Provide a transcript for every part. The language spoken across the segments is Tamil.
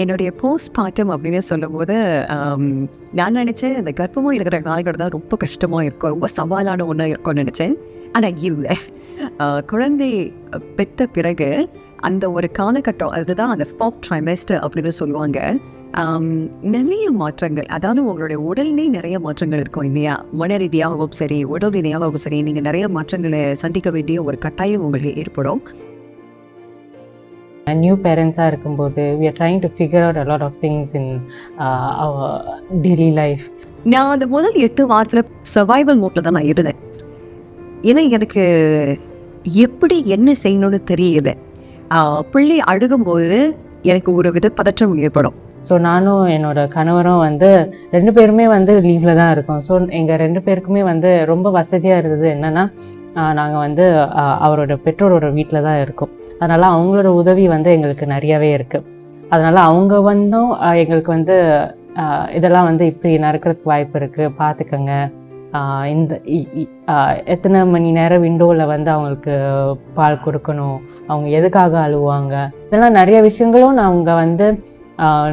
என்னுடைய போஸ்ட்மார்ட்டம் அப்படின்னு சொல்லும்போது நான் நினச்சேன் இந்த கர்ப்பமாக இருக்கிற நாய்கள் தான் ரொம்ப கஷ்டமாக இருக்கும், ரொம்ப சவாலான ஒன்றா இருக்கும்னு நினச்சேன். ஆனால் இல்லை, குழந்தை பெற்ற பிறகு அந்த ஒரு காலகட்டம், அதுதான் அந்த 4th trimester அப்படின்னு சொல்லுவாங்க. நிறைய மாற்றங்கள், அதாவது உங்களுடைய உடல்லே நிறைய மாற்றங்கள் இருக்கும் இல்லையா? மன ரீதியாகவும் சரி, உடல் ரீதியாகவும் சரி, நீங்கள் நிறைய மாற்றங்களை சந்திக்க வேண்டிய ஒரு கட்டாயம் உங்களுக்கு ஏற்படும். நியூ பேரண்ட்ஸாக இருக்கும்போது we are trying to figure out a lot of things in our daily life. நான் அந்த முதல் 8 வாரத்தில் சர்வைவல் மோட்டில் தான் நான் இருந்தேன். ஏன்னா எனக்கு எப்படி என்ன செய்யணும்னு தெரியல. பிள்ளை அழுகும்போது எனக்கு ஒரு வித பதற்றம் ஏற்படும். ஸோ நானும் என்னோட கணவரும் வந்து 2 பேருமே வந்து லீவில் தான் இருக்கோம். ஸோ எங்கள் 2 பேருக்குமே வந்து ரொம்ப வசதியாக இருந்தது என்னென்னா, நாங்கள் வந்து அவரோட பெற்றோரோட வீட்டில் தான் இருக்கோம். அதனால் அவங்களோட உதவி வந்து எங்களுக்கு நிறையாவே இருக்குது. அதனால் அவங்க வந்தும் எங்களுக்கு வந்து இதெல்லாம் வந்து இப்படி நடக்கிறதுக்கு வாய்ப்பு இருக்குது, பார்த்துக்கங்க, இந்த எத்தனை மணி நேரம் விண்டோவில் வந்து அவங்களுக்கு பால் கொடுக்கணும், அவங்க எதுக்காக அழுவாங்க, இதெல்லாம் நிறைய விஷயங்களும் அவங்க வந்து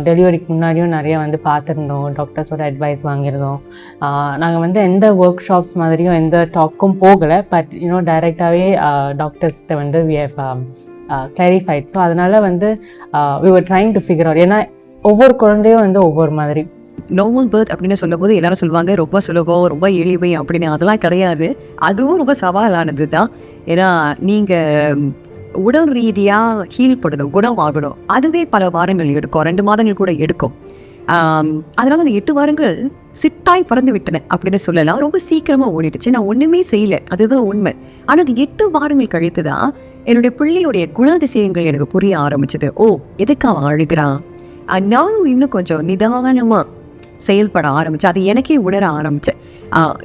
டெலிவரிக்கு முன்னாடியும் நிறைய வந்து பார்த்துருந்தோம். டாக்டர்ஸோட அட்வைஸ் வாங்கியிருந்தோம். நாங்கள் வந்து எந்த ஒர்க் ஷாப்ஸ் மாதிரியும் எந்த டாக்கும் போகலை. பட் டைரெக்டாகவே டாக்டர்ஸ்கிட்ட வந்து we have clarified. ஸோ அதனால் வந்து we were trying to figure out. ஏன்னா ஒவ்வொரு குழந்தையும் வந்து ஒவ்வொரு மாதிரி. நார்மல் பர்த் அப்படின்னு சொல்லும்போது எல்லாரும் சொல்லுவாங்க ரொம்ப சுலபம், ரொம்ப எளிமை அப்படின்னு. அதெல்லாம் கிடையாது, அதுவும் ரொம்ப சவாலானது தான். ஏன்னா நீங்கள் உடல் ரீதியாக ஹீல் பண்ணணும், குணமாகணும். அதுவே பல வாரங்கள் எடுக்கும், 2 மாதங்கள் கூட எடுக்கும். அதனால் அந்த 8 வாரங்கள் சிட்டாய் பறந்து விட்டன அப்படின்னு சொல்லலாம். ரொம்ப சீக்கிரமாக ஓடிடுச்சு, நான் ஒன்றுமே செய்யலை, அதுதான் உண்மை. ஆனால் அது 8 வாரங்கள் கழித்து தான் என்னுடைய பிள்ளையுடைய குணாதிசயங்கள் எனக்கு புரிய ஆரம்பிச்சது. ஓ, எதுக்காக அழுகிறான்? நானும் இன்னும் கொஞ்சம் நிதானமாக செயல்பட ஆரம்பித்தேன். அது எனக்கே உணர ஆரம்பித்தேன்.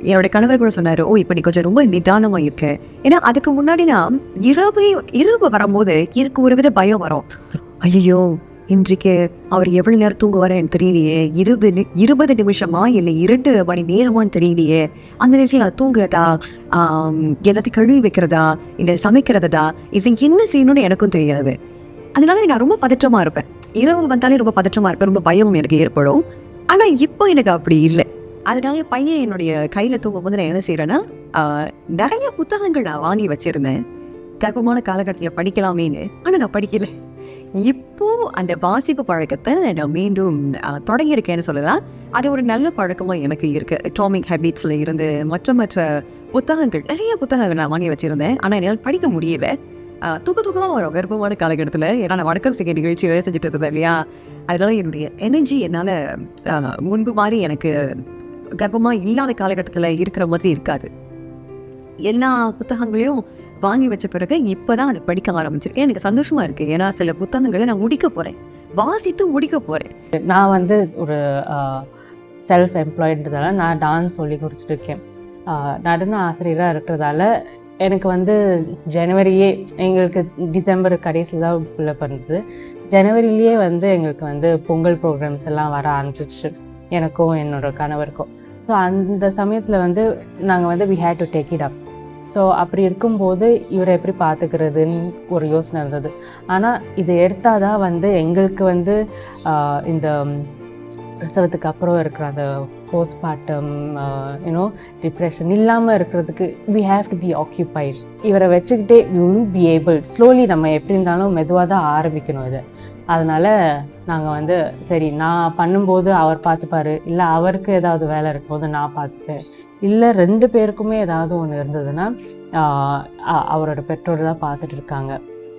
என்னோட கணவர் கூட சொன்னார், ஓ இப்போ நீ கொஞ்சம் ரொம்ப நிதானமாக இருக்க. ஏன்னா அதுக்கு முன்னாடி நான் இரவு வரும்போது எனக்கு ஒரு வித பயம் வரும். ஐயோ, இன்றைக்கு அவர் எவ்வளோ நேரம் தூங்குவார் எனக்கு தெரியலையே, 20 நிமிஷமா இல்லை 2 மணி நேரமானு தெரியலையே, அந்த நேரத்தில் நான் தூங்குறதா, எல்லாத்தையும் கழுவி வைக்கிறதா, இல்லை சமைக்கிறதா, இது என்ன செய்யணும்னு எனக்கும் தெரியாது. அதனால நான் ரொம்ப பதற்றமாக இருப்பேன். இரவு வந்தாலே ரொம்ப பதற்றமாக இருப்பேன், ரொம்ப பயமும் எனக்கு ஏற்படும். ஆனால் இப்போ எனக்கு அப்படி இல்லை. அதனால பையன் என்னுடைய கையில் தூங்கும்போது நான் என்ன செய்கிறேன்னா, நிறைய புத்தகங்கள் நான் வாங்கி வச்சுருந்தேன் கர்ப்பமான காலகட்டத்தில் படிக்கலாமேன்னு. ஆனால் நான் படிக்கலை. இப்போது அந்த வாசிப்பு பழக்கத்தை நான் மீண்டும் தொடங்கியிருக்கேன்னு சொல்லலாம். அது ஒரு நல்ல பழக்கமாக எனக்கு இருக்குது. அட்டாமிக் ஹேபிட்ஸில் இருந்து மற்ற புத்தகங்கள், நிறைய புத்தகங்கள் நான் வாங்கி வச்சுருந்தேன். ஆனால் என்னால் படிக்க முடியல. தூக்கமாக வரும் கர்ப்பமான காலகட்டத்தில். ஏன்னா நான் வணக்கம் செய்ய நிகழ்ச்சி வேலை செஞ்சுட்டு இருந்தேன் இல்லையா? அதனால என்னுடைய எனர்ஜி என்னால் முன்பு மாதிரி எனக்கு கர்ப்பமாக இல்லாத காலகட்டத்தில் இருக்கிற மாதிரி இருக்காது. எல்லா புத்தகங்களையும் வாங்கி வச்ச பிறகு இப்போ தான் அதை படிக்க ஆரம்பிச்சிருக்கேன். எனக்கு சந்தோஷமாக இருக்குது. ஏன்னா சில புத்தகங்களை நான் முடிக்க போகிறேன், வாசித்து முடிக்க போகிறேன். நான் வந்து ஒரு செல்ஃப் எம்ப்ளாய்டுன்றதால நான் டான்ஸ் சொல்லி கொடுத்துட்ருக்கேன். நடன ஆசிரியராக இருக்கிறதால எனக்கு வந்து ஜனவரியே, எங்களுக்கு டிசம்பர் கடைசியில் தான் பிள்ளை பண்ணுறது, ஜனவரிலேயே வந்து எங்களுக்கு வந்து பொங்கல் ப்ரோக்ராம்ஸ் எல்லாம் வர ஆரம்பிச்சிடுச்சு, எனக்கும் என்னோட கணவருக்கும். ஸோ அந்த சமயத்தில் வந்து நாங்கள் வந்து we had to take it up. So அப்படி இருக்கும்போது இவரை எப்படி பார்த்துக்கிறதுன்னு ஒரு யோசனை இருந்தது. ஆனால் இதை எடுத்தால் தான் வந்து எங்களுக்கு வந்து இந்த பிரசவத்துக்கு அப்புறம் இருக்கிற அந்த போஸ்ட்மார்ட்டம் டிப்ரெஷன் இல்லாமல் இருக்கிறதுக்கு we have to be occupied. இவரை வச்சுக்கிட்டே we will be able slowly, நம்ம எப்படி இருந்தாலும் மெதுவாக தான் ஆரம்பிக்கணும் இதை. அதனால் நாங்கள் வந்து சரி, நான் பண்ணும்போது அவர் பார்த்துப்பார், இல்லை அவருக்கு ஏதாவது வேலை இருக்கும்போது நான் பார்த்துப்பேன், இல்லை 2 பேருக்குமே ஏதாவது ஒன்று இருந்ததுன்னா அவரோட பெற்றோர் தான் பார்த்துட்டு இருக்காங்க.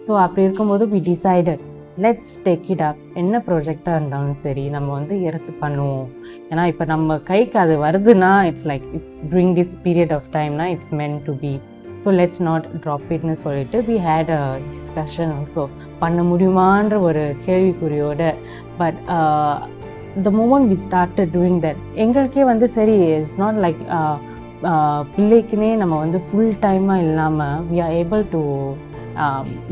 ஸோ அப்படி இருக்கும்போது we decided let's take it up. என்ன ப்ராஜெக்டாக இருந்தாலும் சரி நம்ம வந்து எடுத்து பண்ணுவோம். ஏன்னா இப்போ நம்ம கைக்கு அது வருதுன்னா it's like it's during this period of timeனா it's meant to be. So let's not drop இட்னு சொல்லிட்டு we had a discussion also. பண்ண முடியுமான்ற ஒரு கேள்விக்குறியோட. But the moment we started doing that, எங்களுக்கே வந்து சரி, இட்ஸ் நாட் லைக் பிள்ளைக்குனே நம்ம வந்து ஃபுல் டைமாக இல்லாமல் we are able to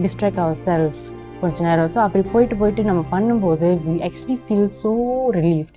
distract ourselves கொஞ்ச நேரம். ஸோ அப்படி போயிட்டு நம்ம பண்ணும்போது we actually feel so relieved.